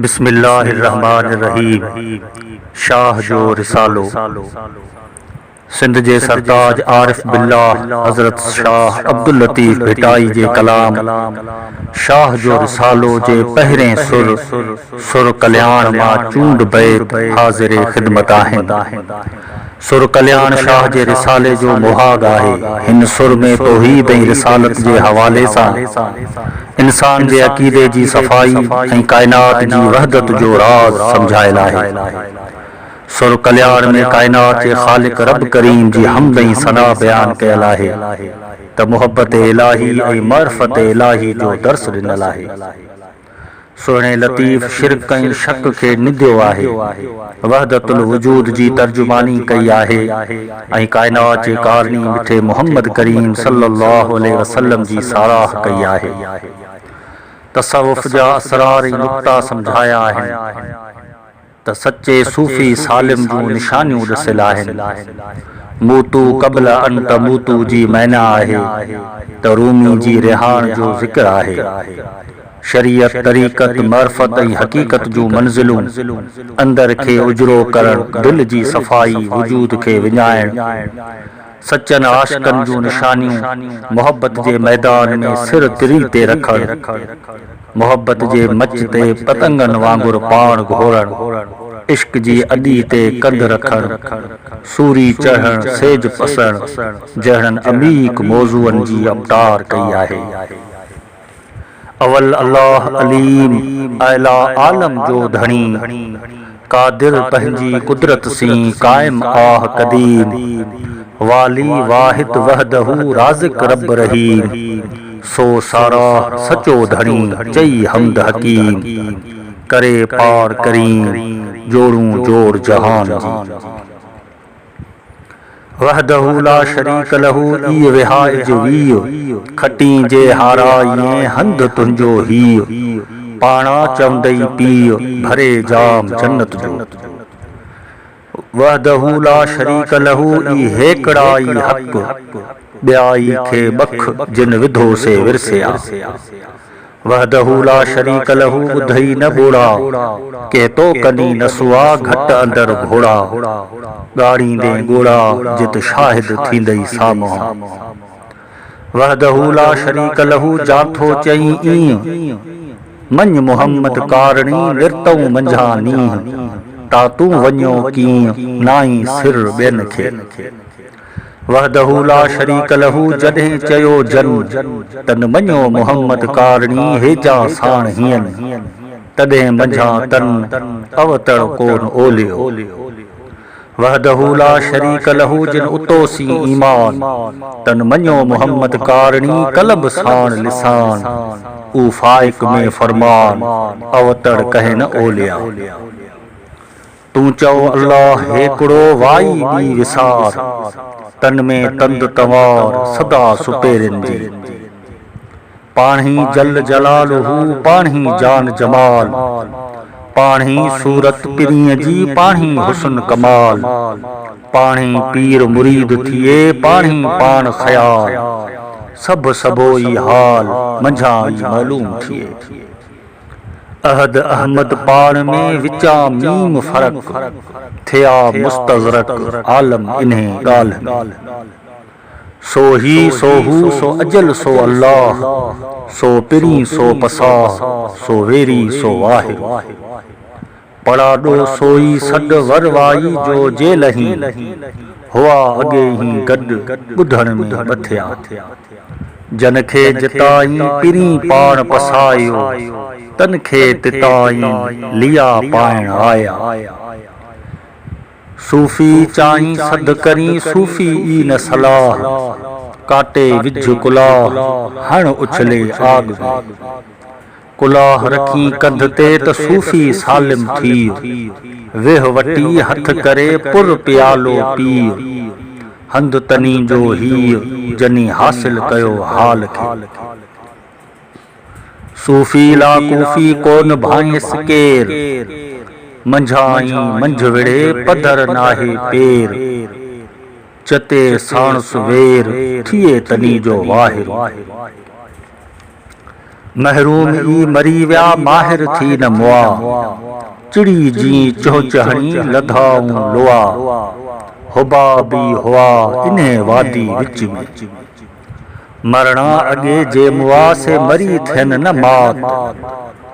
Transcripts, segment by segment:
बिस्मिल्लाहिर्रहमानिर्रहीम। शाह जो रिसालो सिंध जे सरताज आरिफ बिल्लाह हज़रत शाह अब्दुल लतीफ़ भिटाई जे कलाम शाह जो रिसालो जे पहिरें सुर कल्याण मां चूंड बैत हाज़िर ख़िदमत आहिनि। सुर कल्याण शाह जे रिसाले जो मुहाग आहे। हिन सुर में तौहीद ऐं रिसालत जे हवाले सां इंसान जे अक़ीदे जी सफ़ाई ऐं कायनात जी वहदत जो राज़ समझायल आहे। सुर कल्याण में कायनात जे ख़ालिक रब करीम जी हमद ऐं सना बयान कयल आहे त मुहब्बत इलाही ऐं मअरिफत इलाही जो दर्स ॾिनल आहे। सुहिणे लतीफ़ शिरक ऐं शक खे निंदियो आहे। वहदतुल वजूद जी तर्जुमानी कई आहे ऐं कायनात जे कारणी मिठे मुहम्मद करीम सल्लल्लाहु अलैहि वसल्लम जी साराह कई आहे। तसव्वुफ़ जा असरार ऐं नुक्ता समझाया आहिनि त सच्चे सूफ़ी सालिम जूं निशानियूं ॾसियल आहिनि। मूतू क़ब्ल अन तमूतू जी मैना आहे त रूमी जी रिहाण जो ज़िक्र आहे। शरीयत तरीक़त मअरिफत ऐं हक़ीक़त जूं मंज़िलूं अंदर खे उजरो करण, दिल जी सफ़ाई, वजूद खे विञाइण, सचन आशिकन जूं निशानियूं, मोहब्बत जे मैदान में सिर तिरी ते रखण, मोहब्बत जे मच ते पतंगन वांगुर पाण घोरण, इश्क जी अॾी ते कंध रखण, सूरी चढ़ण, सेज पसण जहिड़नि अमीक मौज़ूअनि जी अबतार कई आहे। अवल अल्लाह अलीम आला आलम जो धणी, कादिर पंहिंजी कुदरत सी कायम आह कदीम, वाली वाहिद वहदहू राज़िक रब रहीम, सो साराह सचो धणी चई हमद हकीम, करे पार करीम जोड़ूं जोड़ जहान जी। वहदहू ला शरीक लहू ई विहाइज वीय, खटी जे हाराइए हंध तुंहिंजो हीय, पाणा चवंदई पीय भरे जाम जन्नत जो। वहदहू ला शरीक लहू ई हेकड़ाई हक़, ॿियाई खे बख जिन विधो से विरसिया। वहदहू ला शरीक लहू ॿुधई न ॿोड़ा, के तो कनी नसुआ घट अंदर घोड़ा, ॻाड़ींदे ॻोड़ा जित शाहिद थींदई साम्हूं। वहदहू ला शरीक लहू जाथो चई ईं, मंझ मुहम्मद कारणी निरतऊं मंझां नींह, तातूं वञो कीअं नाई सिर ॿियनि खे। वहदहू ला शरीक लहू जॾहिं चयो जन, तन मञो मुहम्मद कारणी हेजा साण हीअनि, तॾहिं मंझां तन अवतड़ कोन ओलियो। वहदहू ला शरीक लहू जिन उतोसी ईमान, तन मञो मुहम्मद कारणी कलब साण लिसान, ऊ फाइक में फरमान अवतड़ कहे न ओलिया। तूं चओ अल्लाह हेकड़ो वाई ॿी विसार, तन में तंद तवार सदा सुपेरिन जी, पाणी जल जलालहू पाणी जान जमाल, पाणी सूरत पिरीअ जी पाणी हुस्न कमाल, पाणी पीर मुरीद थिए पाणी पाण ख़याल, सब सबोई हाल मंझां ई मालूम थिए। अहद अहमद पाण में विचा मीम फरक, थिया मुस्तग़रक आलम इन्हें ॻाल्हि। सो ही सो हू सो अजल सो अल्लाह, सो पिरी सो पसाह, सो वेरी सो वाहिद। पड़ाडो सोई सड वरवाई जो जेलही, हुआ अॻे ही गॾु ॿुधण में ॿथिया। जन खे जिताई पिरी पाण पसायो, तन खे तिताई लिया पाइण आया। सूफ़ी चाई सद करी सूफ़ी ई न सलाह, काटे विझ कुलाह हण उछले आग में। कुलाह रखी कंध ते त सूफ़ी सालिम थी, वेह वटी हथ करे पुर प्यालो पीउ, हंध तनी जो हीअ जनी हासिल कयो हाल खे। सूफ़ी ला कूफ़ी कोन भाइंस केर, मंझाई मंझ विड़े पधर नाहे पेर, चते साणस वेर थिए तनी जो वाहिर। महरूम ई मरी विया माहिर थी न मुआ, चिड़ी जी चोचहणी लधाऊं लोआ, हुबा भी हुआ इन्हें वादी विच में, मरणा अगे जे मुआ से मरी थियन न मात,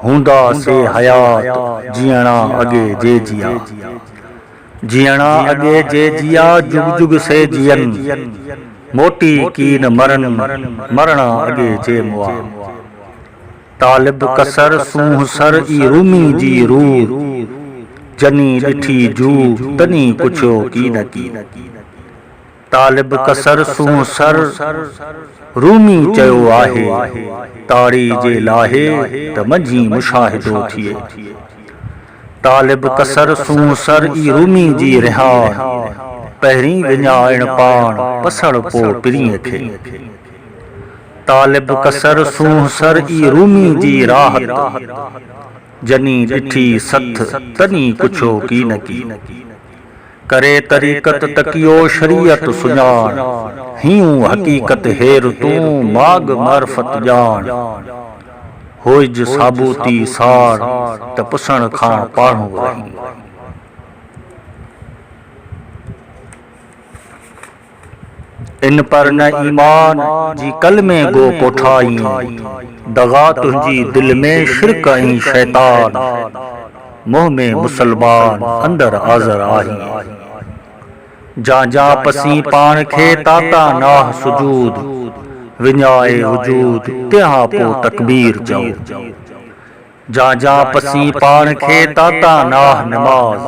हूंदा से हयात जियणा अगे जे जिया, जियणा अगे जे जिया जुग जुग से जियन, मोटी कीन मरन मरणा अगे जे मुआ, तालिब कसर सूह सर ई रूमी जी रूर, जनी ॾिठी जू तनी पुछो की न की, तालिब कसर सूह सर रूमी चयो आहे, ताड़ी जे लाहे त मंझी मुशाहिदो थिए, तालिब कसर सूह सर ई रूमी जी रिहान, पहिरीं विञाइण पाण पसण पो पिरीअ खे, तालिब कसर सूह सर ई रूमी जी राहत, जनी ॾिठी सथ तनी पुछो की न की, करे तरीक़त तकियो शरीयत सुञाण, हियूं हकीकत हेर तूं माग मार्फत ॼाण, होइज साबूती सार त पुसण खां पाणो रही, इन पर न ईमान जी कलमे गो कोठाई, दगा तुंहिंजी दिल में शिरक ऐं शैतान, मुंह में मुसलमान अंदर हाज़िर आही, जा जा पसी पाण खे ताता नाह सुजूद, विञाए वजूद तिहां पो तकबीर चओ, जा जा पसी पाण खे ताता नाह नमाज,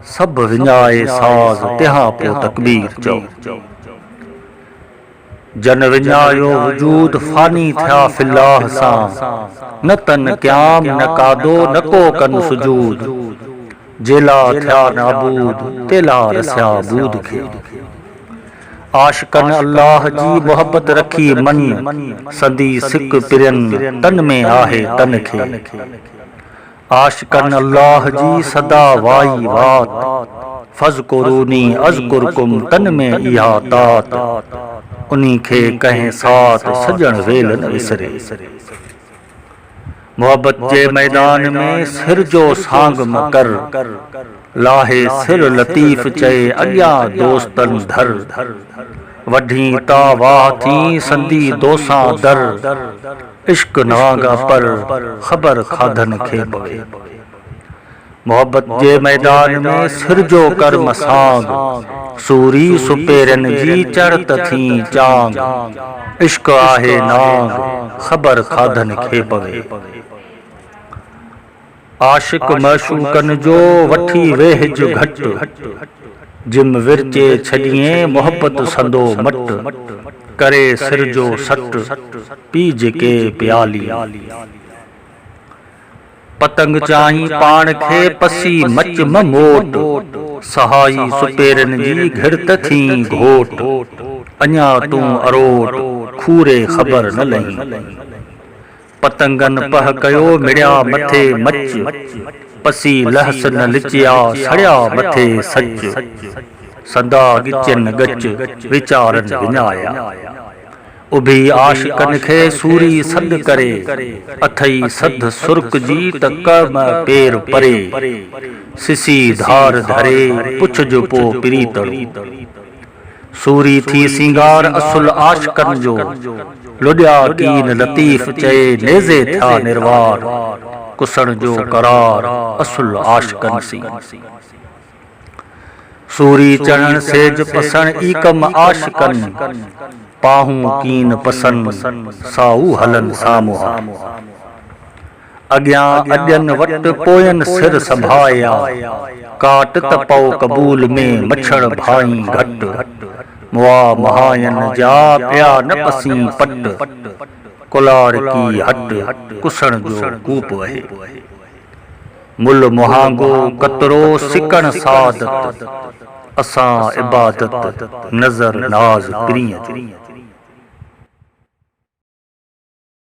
सब विञाए साज़ तिहां पो तकबीर चओ, जन विञायो वजूद फानी थिया फिल्लाह सां, न तन क़याम न कादो न को कन सुजूद, जेला थिया नाबूद तेला रसिया बूद खे, आशिकन अल्लाह जी मोहब्बत रखी मन, सदी सिक पिरन तन में आहे तन खे, आशिकन अल्लाह जी सदा वाई वात, फज़कुरूनी अज़कुरकुम तन में इहा तात, उन्हीं खे कहें साथ सजण वेल न विसरे, मोहब्बत जे मैदान में सिर जो सांग मकर, लाहे सिर लतीफ़ चए अॻियां दोस्तन धर, वढी ता वाह थी संदी दोसां दर, इश्क नागा पर ख़बर खाधन खे पवे, मोहब्बत जे मैदान में सिर जो कर मसांग, सूरी सुपेरन जी चढ़त थी चांग, इश्क आहे नाग ख़बर खाधन खे पवे, आशिक मशूकन जो वठी वेहज घट, जिम विरचे छॾिए मोहब्बत संदो मट, करे सिर जो सट पीज के प्याली, पतंग चाही पाण खे पसी मच मोट, सहाई सुपेरन जी घिरत थी घोट, अञा तूं अरोट खूरे ख़बर न लही, पतंगन पह कयो मिड़िया मथे मच, पसी लहस न लिचिया सड़िया मथे सच, सदा गिचन गच विचारन विञाया, उभी आशिकन खे सूरी सद करे, अथई सद सुर्क जी त कर्म पेर परे, सिसी धार धरे पुछ जो पो प्रीतड़ू, सूरी थी सिंगार असुल आशिकन जो, लुॾिया कीन लतीफ़ चए नेज़े थिया निर्वार, कुसण जो करार असुल आशिकन सी, सूरी चढ़न सेज पसण ईकम आशिकन, पाहूं कीन पसन साऊ हलन सामुहा, अॻियां अॼन वट पोयन सिर संभाया, काट त पौ कबूल में मच्छर भाई घट, मुआ महायन जा पिया न पसी पट, कुलार की हट कुसण जो कूप वहे, मुल मुहांगो कतरो सिकण सादत, असां इबादत नज़र नाज़ प्रिय।